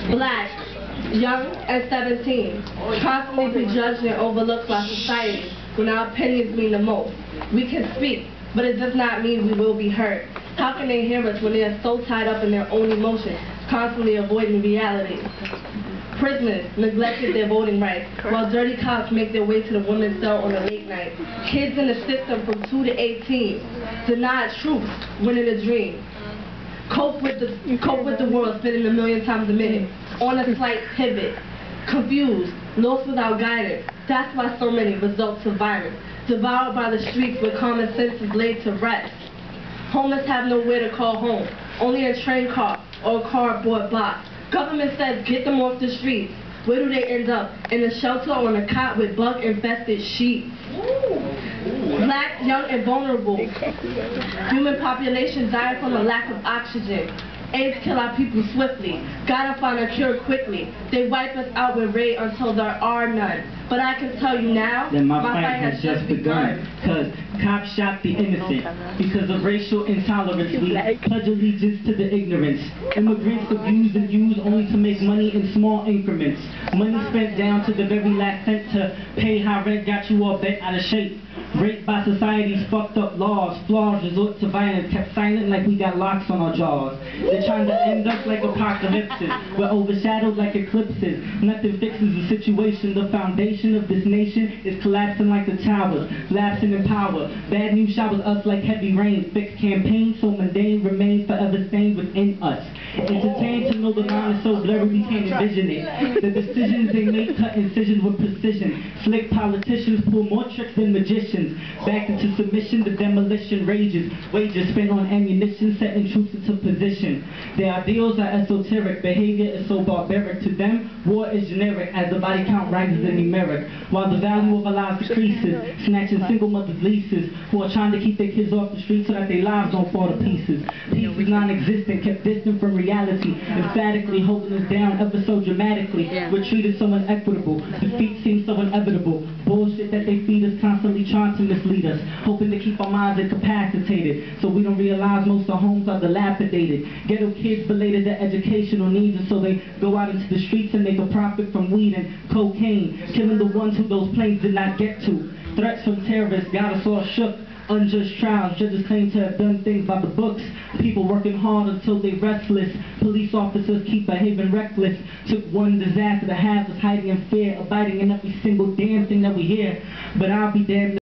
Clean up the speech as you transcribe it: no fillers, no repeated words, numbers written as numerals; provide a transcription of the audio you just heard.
Black, young and 17, constantly prejudged and overlooked by society when our opinions mean the most. We can speak, but it does not mean we will be heard. How can they hear us when they are so tied up in their own emotions, constantly avoiding reality? Prisoners neglected their voting rights, while dirty cops make their way to the women's cell on a late night. Kids in the system from 2 to 18, denied truth, winning a dream. Cope with the world spinning a million times a minute, on a slight pivot, confused, lost without guidance. That's why so many result to violence, devoured by the streets where common sense is laid to rest. Homeless have nowhere to call home, only a train car or a cardboard box. Government says get them off the streets. Where do they end up? In a shelter or on a cot with bug-infested sheep. Black, young, and vulnerable. Human population dying from a lack of oxygen. AIDS kill our people swiftly. Gotta find a cure quickly. They wipe us out with raid until there are none. But I can tell you now, that my fight has just begun. Cause cops shot the innocent. Because of racial intolerance, we pledge allegiance to the ignorance. Immigrants abuse and use only to make money in small increments. Money spent down to the very last cent to pay high rent got you all bent out of shape. Raped by society's fucked up laws, flaws, resort to violence, kept silent like we got locks on our jaws. They're trying to end us like apocalypses, we're overshadowed like eclipses. Nothing fixes the situation, the foundation of this nation is collapsing like the towers, lapsing in power. Bad news showers us like heavy rain, fixed campaigns so mundane remains forever stained within us. Entertained to know the line is so blurry we can't envision it. The decisions they make cut incisions with precision. Slick politicians pull more tricks than magicians. Back into submission, the demolition rages. Wages spent on ammunition, setting troops into position. Their ideals are esoteric, behavior is so barbaric. To them, war is generic as the body count rises in numeric. While the value of our lives decreases, snatching single mothers' leases who are trying to keep their kids off the street so that their lives don't fall to pieces. Peace is non-existent, kept distant from reality, emphatically holding us down ever so dramatically. We're treated so inequitable, defeat seems so inevitable. Bullshit that they feed us, constantly trying to mislead us, hoping to keep our minds incapacitated, so we don't realize most of homes are dilapidated. Ghetto kids belated their educational needs, and so they go out into the streets and make a profit from weed and cocaine, killing the ones who those planes did not get to. Threats from terrorists got us all shook. Unjust trials, judges claim to have done things by the books. People working hard until they restless. Police officers keep behaving reckless. Took one disaster to have us hiding in fear, abiding in every single damn thing that we hear. But I'll be damned.